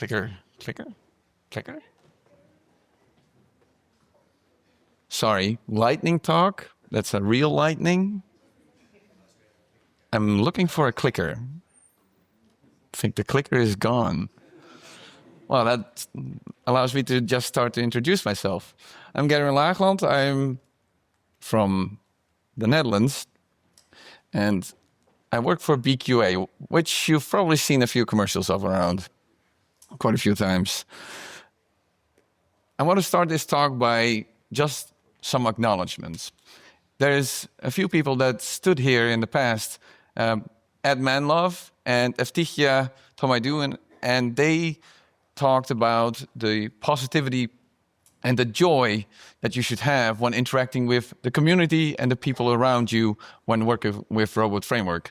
Clicker, clicker, clicker. Sorry, lightning talk? That's a real lightning? I'm looking for a clicker. I think the clicker is gone. Well, that allows me to just start to introduce myself. I'm Gerwin Laagland. I'm from the Netherlands, and I work for BQA, which you've probably seen a few commercials of around, quite a few times. I want to start this talk by just some acknowledgements. There's a few people that stood here in the past, Ed Manlove and Evtigia Tomaidou, and they talked about the positivity and the joy that you should have when interacting with the community and the people around you when working with Robot Framework.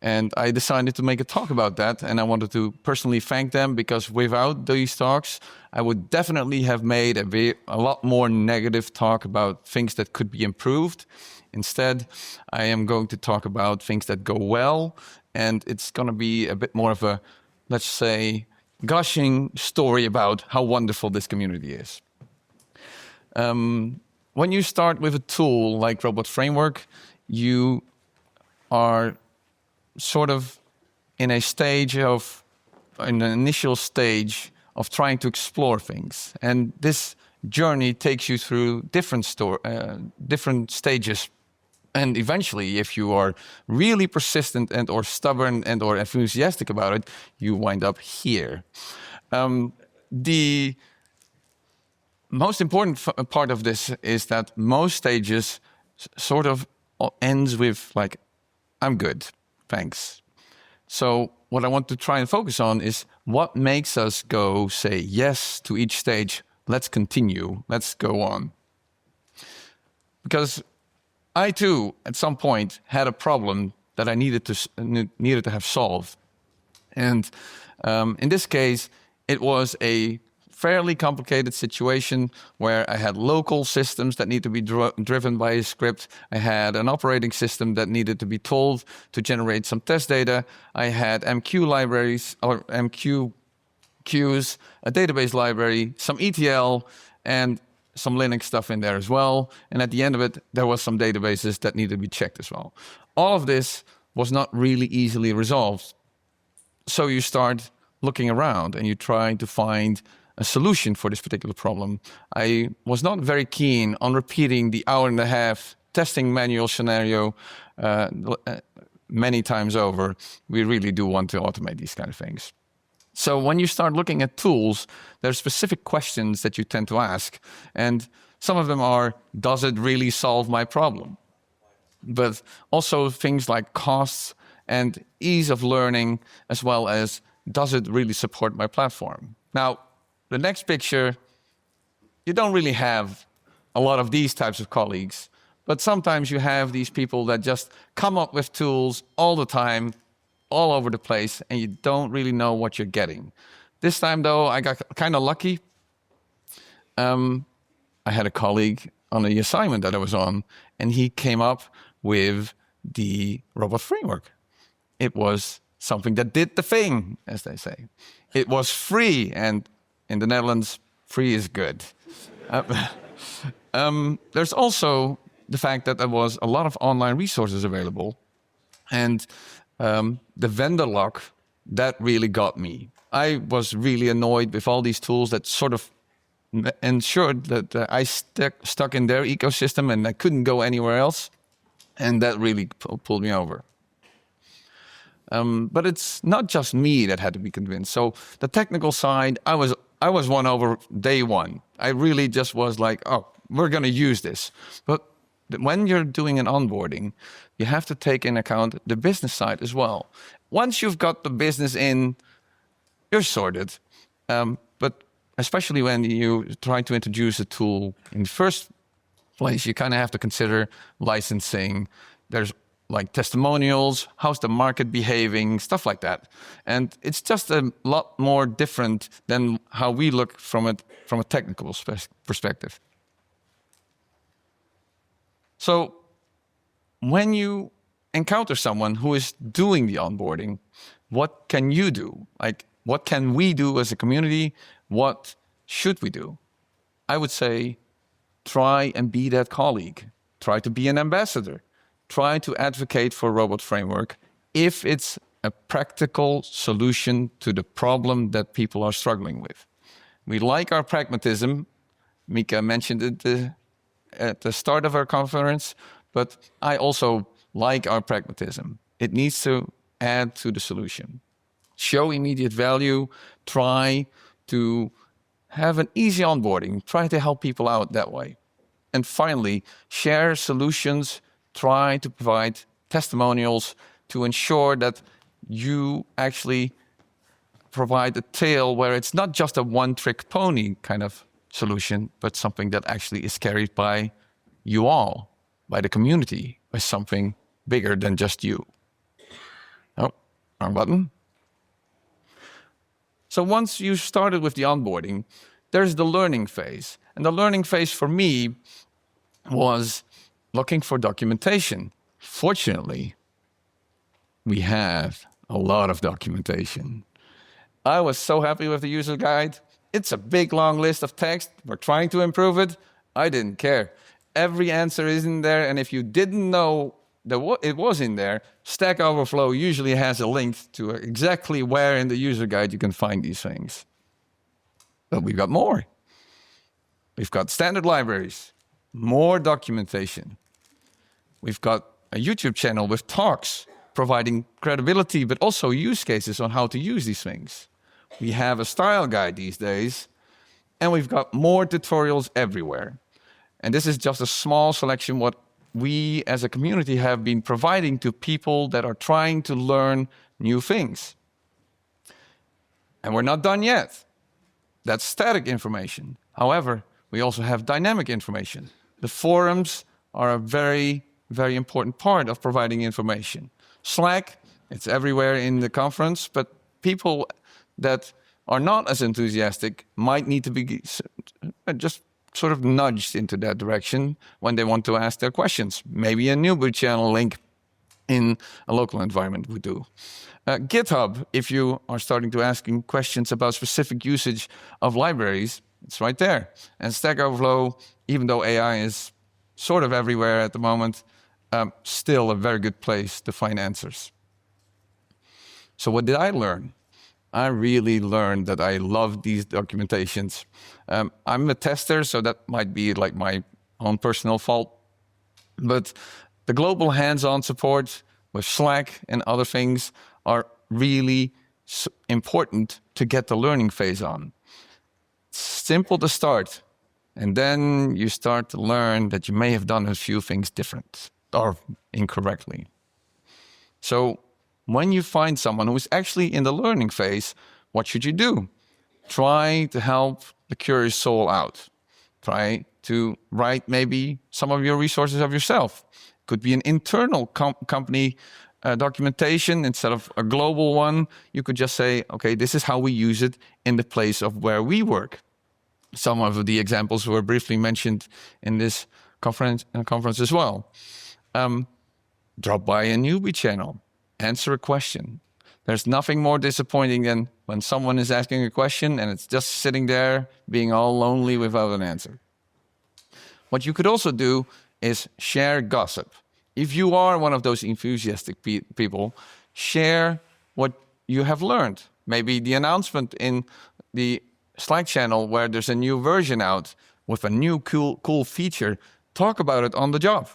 And I decided to make a talk about that, and I wanted to personally thank them, because without these talks, I would definitely have made a lot more negative talk about things that could be improved. Instead, I am going to talk about things that go well, and it's going to be a bit more of a, let's say, gushing story about how wonderful this community is. When you start with a tool like Robot Framework, you are sort of in an initial stage of trying to explore things. And this journey takes you through different stages. And eventually, if you are really persistent and or stubborn and or enthusiastic about it, you wind up here. The most important part of this is that most stages sort of ends with like, I'm good, thanks. So what I want to try and focus on is what makes us go say yes to each stage. Let's continue, let's go on. Because I too, at some point, had a problem that I needed to have solved. And in this case, it was a fairly complicated situation where I had local systems that need to be driven by a script. I had an operating system that needed to be told to generate some test data. I had MQ libraries or MQ queues, a database library, some ETL, and some Linux stuff in there as well. And at the end of it, there was some databases that needed to be checked as well. All of this was not really easily resolved. So you start looking around and you try to find a solution for this particular problem. I was not very keen on repeating the hour-and-a-half testing manual scenario many times over. We really do want to automate these kind of things. So when you start looking at tools, there are specific questions that you tend to ask. And some of them are, does it really solve my problem? But also things like costs and ease of learning, as well as, does it really support my platform? Now, the next picture, you don't really have a lot of these types of colleagues, but sometimes you have these people that just come up with tools all the time, all over the place, and you don't really know what you're getting. This time, though, I got kind of lucky. I had a colleague on the assignment that I was on, and he came up with the Robot Framework. It was something that did the thing, as they say. It was free, and in the Netherlands, free is good. There's also the fact that there was a lot of online resources available, and the vendor lock, that really got me. I was really annoyed with all these tools that sort of ensured that I stuck in their ecosystem and I couldn't go anywhere else, and that really pulled me over. But it's not just me that had to be convinced. So the technical side, I was won over day one. I really just was like, oh, we're going to use this. But when you're doing an onboarding, you have to take in account the business side as well. Once you've got the business in, you're sorted. But especially when you try to introduce a tool in the first place, you kind of have to consider licensing. There's like testimonials, how's the market behaving, stuff like that. And it's just a lot more different than how we look from it from a technical perspective. So when you encounter someone who is doing the onboarding, what can you do? Like, What can we do as a community? What should we do? I would say try and be that colleague. Try to be an ambassador. Try to advocate for robot framework if it's a practical solution to the problem that people are struggling with. We like our pragmatism. Mika mentioned it at the start of our conference, but I also like our pragmatism. It needs to add to the solution. Show immediate value. Try to have an easy onboarding. Try to help people out that way. And finally, share solutions. Try to provide testimonials to ensure that you actually provide a tale where it's not just a one-trick pony kind of solution, but something that actually is carried by you all, by the community, by something bigger than just you. Oh, wrong button. So once you started with the onboarding, there's the learning phase. And the learning phase for me was looking for documentation. Fortunately, we have a lot of documentation. I was so happy with the user guide. It's a big, long list of text. We're trying to improve it. I didn't care. Every answer is in there, and if you didn't know that it was in there, Stack Overflow usually has a link to exactly where in the user guide you can find these things. But we've got more. We've got standard libraries, more documentation. We've got a YouTube channel with talks providing credibility, but also use cases on how to use these things. We have a style guide these days, and we've got more tutorials everywhere. And this is just a small selection what we as a community have been providing to people that are trying to learn new things. And we're not done yet. That's static information. However, we also have dynamic information. The forums are a very, very important part of providing information. Slack, it's everywhere in the conference, but people that are not as enthusiastic might need to be just sort of nudged into that direction when they want to ask their questions. Maybe a newbie channel link in a local environment would do. GitHub, if you are starting to asking questions about specific usage of libraries, it's right there. And Stack Overflow, even though AI is sort of everywhere at the moment, still a very good place to find answers. So what did I learn? I really learned that I love these documentations. I'm a tester, so that might be like my own personal fault. But the global hands-on support with Slack and other things are really important to get the learning phase on. It's simple to start, and then you start to learn that you may have done a few things different or incorrectly. So when you find someone who is actually in the learning phase, what should you do? Try to help the curious soul out. Try to write maybe some of your resources of yourself. It could be an internal company documentation instead of a global one. You could just say, okay, this is how we use it in the place of where we work. Some of the examples were briefly mentioned in this conference as well. Drop by a newbie channel. Answer a question. There's nothing more disappointing than when someone is asking a question and it's just sitting there being all lonely without an answer. What you could also do is share gossip. If you are one of those enthusiastic people, share what you have learned. Maybe the announcement in the Slack channel where there's a new version out with a new cool feature. Talk about it on the job.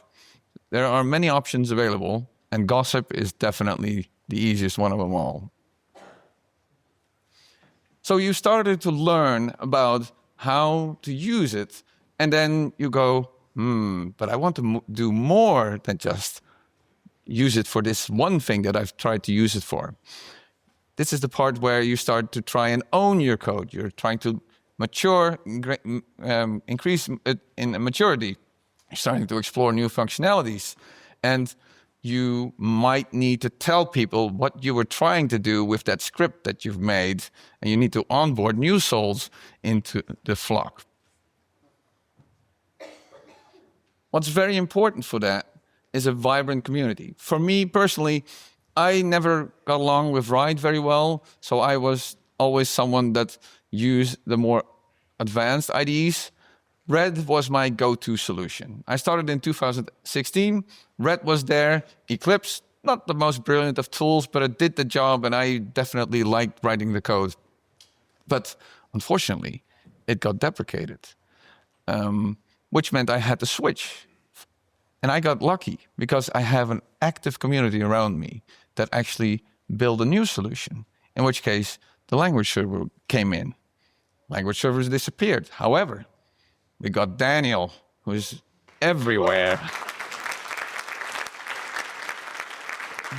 There are many options available, and gossip is definitely the easiest one of them all. So you started to learn about how to use it, and then you go, but I want to do more than just use it for this one thing that I've tried to use it for. This is the part where you start to try and own your code. You're trying to mature, increase it in maturity. You're starting to explore new functionalities. And you might need to tell people what you were trying to do with that script that you've made. And you need to onboard new souls into the flock. What's very important for that is a vibrant community. For me personally, I never got along with Ride very well, so I was always someone that used the more advanced IDEs, Red was my go-to solution. I started in 2016. Red was there. Eclipse, not the most brilliant of tools, but it did the job, and I definitely liked writing the code. But unfortunately, it got deprecated, which meant I had to switch. And I got lucky because I have an active community around me that actually built a new solution, in which case the language server came in. Language servers disappeared. However, we got Daniel, who's everywhere.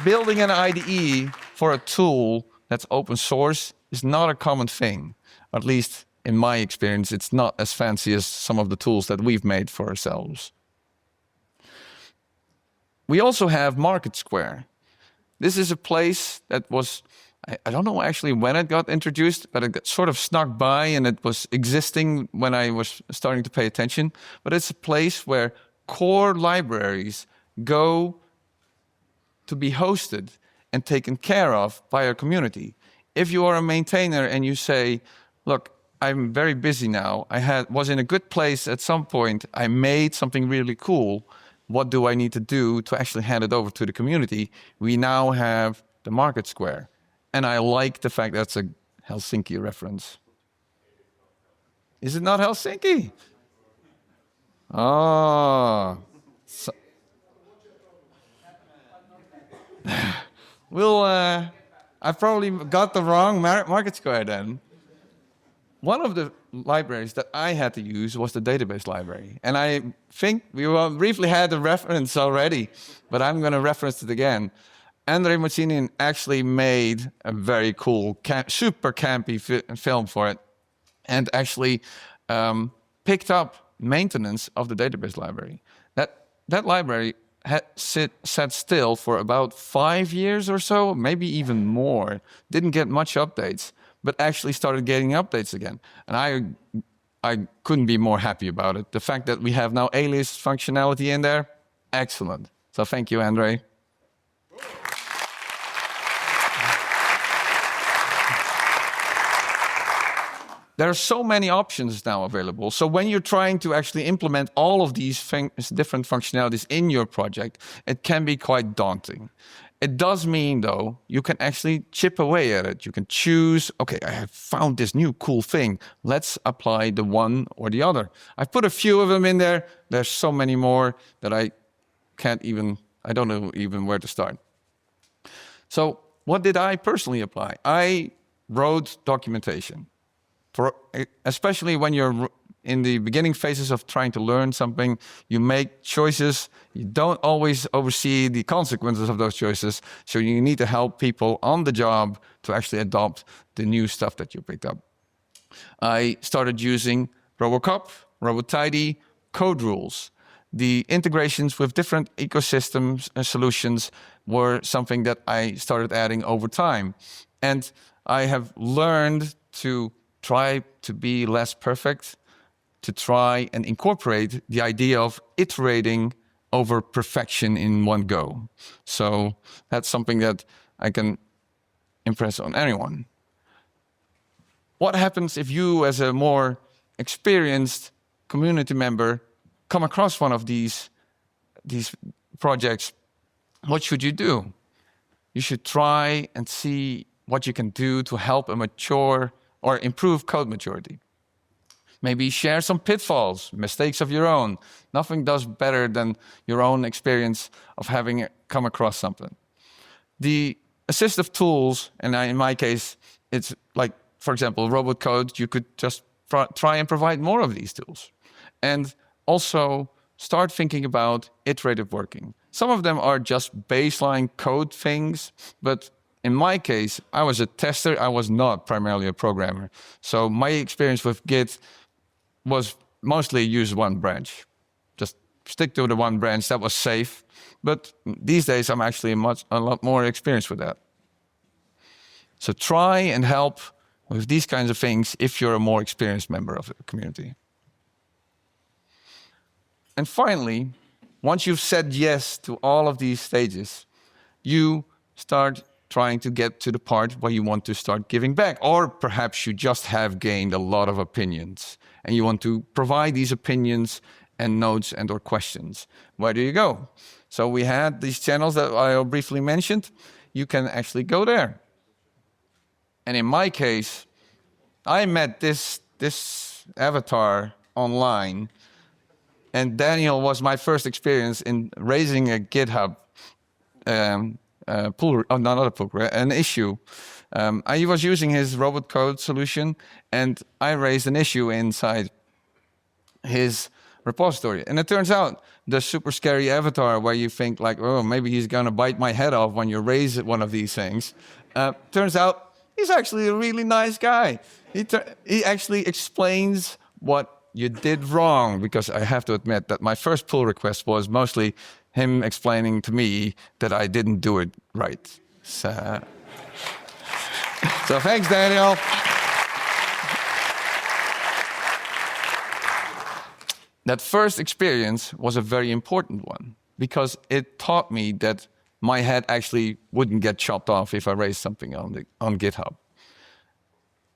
Building an IDE for a tool that's open source is not a common thing. At least in my experience, it's not as fancy as some of the tools that we've made for ourselves. We also have Market Square. This is a place that was, I don't know actually when it got introduced, but it got sort of snuck by and it was existing when I was starting to pay attention. But it's a place where core libraries go to be hosted and taken care of by our community. If you are a maintainer and you say, look, I'm very busy now, was in a good place at some point, I made something really cool, what do I need to do to actually hand it over to the community? We now have the Market Square. And I like the fact that's a Helsinki reference. Is it not Helsinki? Oh. So, I probably got the wrong Market Square then. One of the libraries that I had to use was the database library. And I think we briefly had a reference already, but I'm going to reference it again. Andrei Mocinin actually made a very cool, super campy film for it, and actually picked up maintenance of the database library. That library had sat still for about 5 years or so, maybe even more. Didn't get much updates, but actually started getting updates again. And I couldn't be more happy about it. The fact that we have now alias functionality in there, excellent. So thank you, Andrei. There are so many options now available. So when you're trying to actually implement all of these different functionalities in your project, it can be quite daunting. It does mean, though, you can actually chip away at it. You can choose, okay, I have found this new cool thing. Let's apply the one or the other. I've put a few of them in there. There's so many more that I don't know even where to start. So what did I personally apply? I wrote documentation. Especially when you're in the beginning phases of trying to learn something, you make choices. You don't always oversee the consequences of those choices. So you need to help people on the job to actually adopt the new stuff that you picked up. I started using RoboCop, RoboTidy, code rules. The integrations with different ecosystems and solutions were something that I started adding over time. And I have learned to try to be less perfect, to try and incorporate the idea of iterating over perfection in one go. So that's something that I can impress on anyone. What happens if you, as a more experienced community member, come across one of these projects? What should you do? You should try and see what you can do to help a mature or improve code maturity. Maybe share some pitfalls, mistakes of your own. Nothing does better than your own experience of having come across something. The assistive tools, and in my case, it's like, for example, robot code, you could just try and provide more of these tools. And also start thinking about iterative working. Some of them are just baseline code things, but in my case, I was a tester. I was not primarily a programmer. So my experience with Git was mostly use one branch. Just stick to the one branch. That was safe. But these days, I'm actually a lot more experienced with that. So try and help with these kinds of things if you're a more experienced member of the community. And finally, once you've said yes to all of these stages, you start trying to get to the part where you want to start giving back. Or perhaps you just have gained a lot of opinions and you want to provide these opinions and notes and or questions. Where do you go? So we had these channels that I briefly mentioned. You can actually go there. And in my case, I met this avatar online, and Daniel was my first experience in raising a GitHub an issue. I was using his robot code solution, and I raised an issue inside his repository. And it turns out the super scary avatar where you think like, oh, maybe he's gonna bite my head off when you raise one of these things. Turns out he's actually a really nice guy. He actually explains what you did wrong, because I have to admit that my first pull request was mostly him explaining to me that I didn't do it right. So thanks, Daniel. That first experience was a very important one, because it taught me that my head actually wouldn't get chopped off if I raised something on GitHub.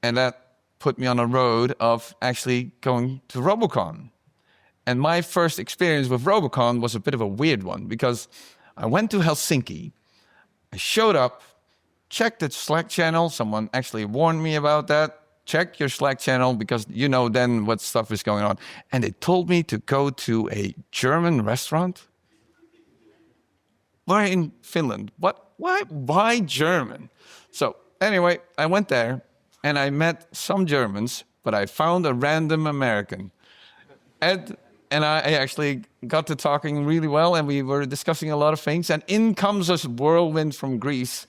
And that put me on a road of actually going to RoboCon. And my first experience with RoboCon was a bit of a weird one, because I went to Helsinki, I showed up, checked the Slack channel, someone actually warned me about that, check your Slack channel because you know then what stuff is going on. And they told me to go to a German restaurant. We're in Finland. What? Why German? So anyway, I went there and I met some Germans, but I found a random American. And I actually got to talking really well, and we were discussing a lot of things. And in comes this whirlwind from Greece,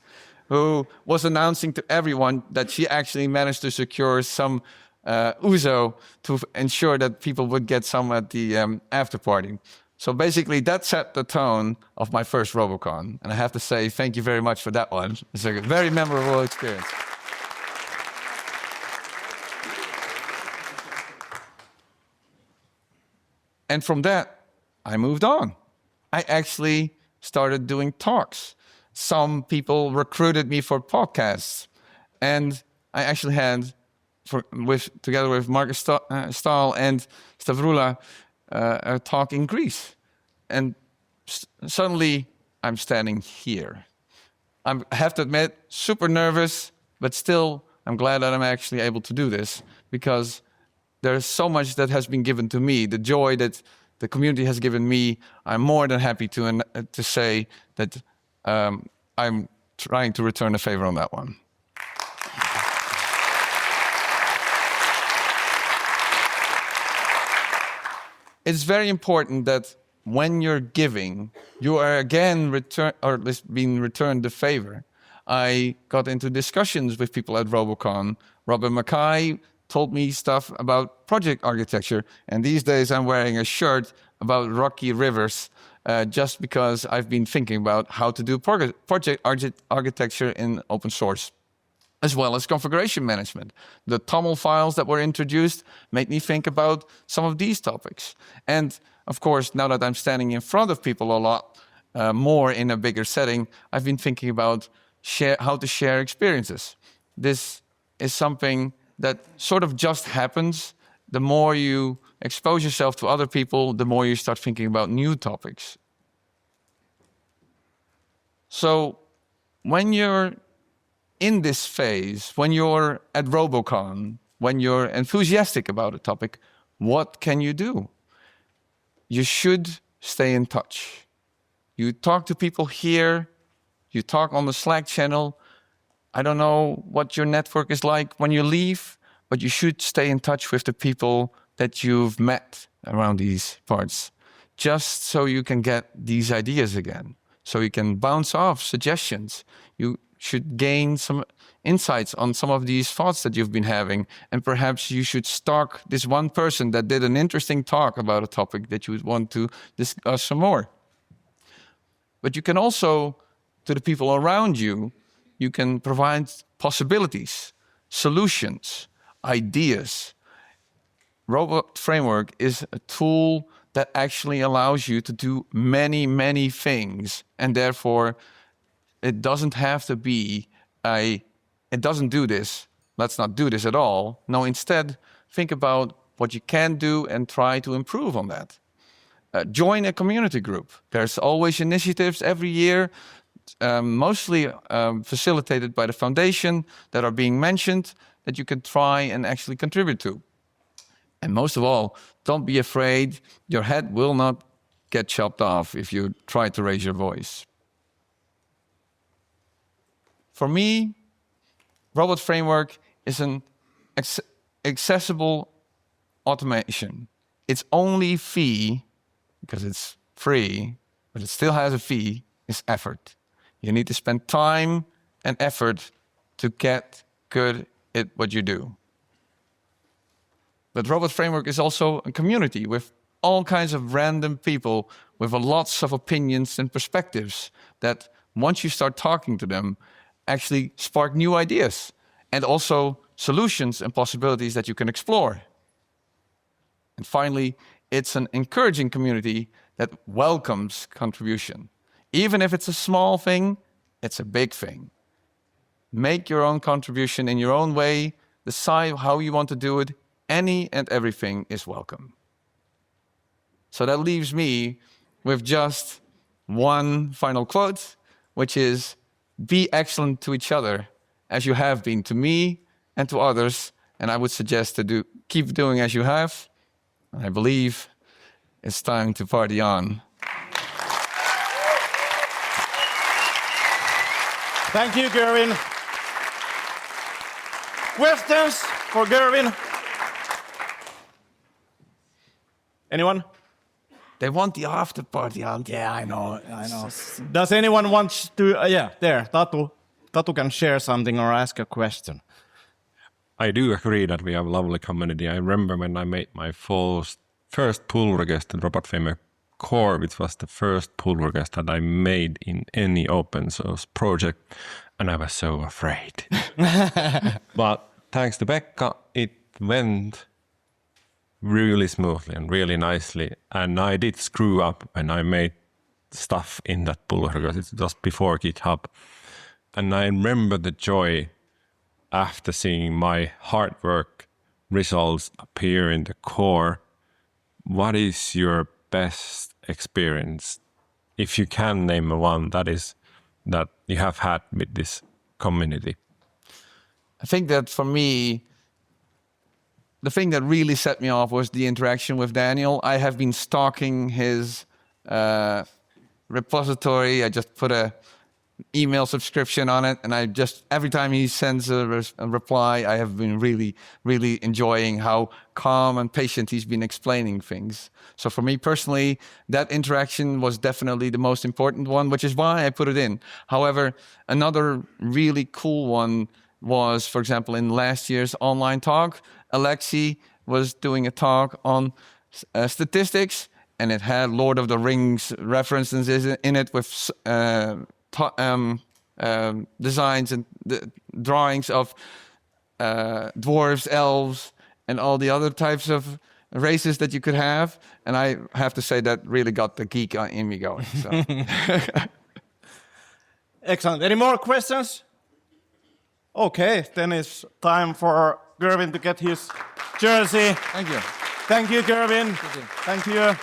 who was announcing to everyone that she actually managed to secure some ouzo to ensure that people would get some at the after party. So basically, that set the tone of my first RoboCon. And I have to say thank you very much for that one. It's a very memorable experience. And from that, I moved on. I actually started doing talks. Some people recruited me for podcasts. And I actually had, together with Marcus Stahl and Stavroula, a talk in Greece. And suddenly, I'm standing here. I have to admit, super nervous, but still, I'm glad that I'm actually able to do this, because there's so much that has been given to me, the joy that the community has given me. I'm more than happy to say that I'm trying to return a favor on that one. It's very important that when you're giving, you are again being returned the favor. I got into discussions with people at RoboCon. Robin Mackay told me stuff about project architecture, and these days I'm wearing a shirt about rocky rivers, just because I've been thinking about how to do project architecture in open source, as well as configuration management. The TOML files that were introduced made me think about some of these topics. And of course, now that I'm standing in front of people a lot more in a bigger setting, I've been thinking about how to share experiences. This is something that sort of just happens. The more you expose yourself to other people, the more you start thinking about new topics. So when you're in this phase, when you're at RoboCon, when you're enthusiastic about a topic, what can you do? You should stay in touch. You talk to people here, you talk on the Slack channel. I don't know what your network is like when you leave, but you should stay in touch with the people that you've met around these parts, just so you can get these ideas again, so you can bounce off suggestions. You should gain some insights on some of these thoughts that you've been having, and perhaps you should stalk this one person that did an interesting talk about a topic that you would want to discuss some more. But you can also, to the people around you, you can provide possibilities, solutions, ideas. Robot Framework is a tool that actually allows you to do many, many things, and therefore it doesn't have to be it doesn't do this, let's not do this at all. No, instead, think about what you can do and try to improve on that. Join a community group. There's always initiatives every year, mostly facilitated by the foundation, that are being mentioned that you can try and actually contribute to. And most of all, don't be afraid. Your head will not get chopped off if you try to raise your voice. For me, Robot Framework is an accessible automation. Its only fee, because it's free, but it still has a fee, is effort. You need to spend time and effort to get good at what you do. But Robot Framework is also a community with all kinds of random people with lots of opinions and perspectives that, once you start talking to them, actually spark new ideas and also solutions and possibilities that you can explore. And finally, it's an encouraging community that welcomes contribution. Even if it's a small thing, it's a big thing. Make your own contribution in your own way, decide how you want to do it. Any and everything is welcome. So that leaves me with just one final quote, which is, be excellent to each other as you have been to me and to others. And I would suggest to keep doing as you have. I believe it's time to party on. Thank you, Gerwin. Questions for Gerwin? Anyone? They want the after party on. Yeah, I know. Does anyone want to? Yeah, there, Tatu. Tatu can share something or ask a question. I do agree that we have a lovely community. I remember when I made my first pull request in Robot Framework Core, which was the first pull request that I made in any open source project, and I was so afraid. But thanks to Pekka, it went really smoothly and really nicely. And I did screw up when I made stuff in that pull request. It was before GitHub. And I remember the joy after seeing my hard work results appear in the core. What is your best experience, if you can name one, that you have had with this community? I think that for me, the thing that really set me off was the interaction with Daniel. I have been stalking his repository. I just put a email subscription on it, and I just, every time he sends a reply, I have been really, really enjoying how calm and patient he's been explaining things. So for me personally, that interaction was definitely the most important one, which is why I put it in. However, another really cool one was, for example, in last year's online talk, Alexi was doing a talk on statistics, and it had Lord of the Rings references in it with designs and drawings of dwarves, elves, and all the other types of races that you could have. And I have to say that really got the geek in me going. So. Excellent. Any more questions? Okay, then it's time for Gerwin to get his jersey. Thank you. Thank you, Gerwin. Thank you.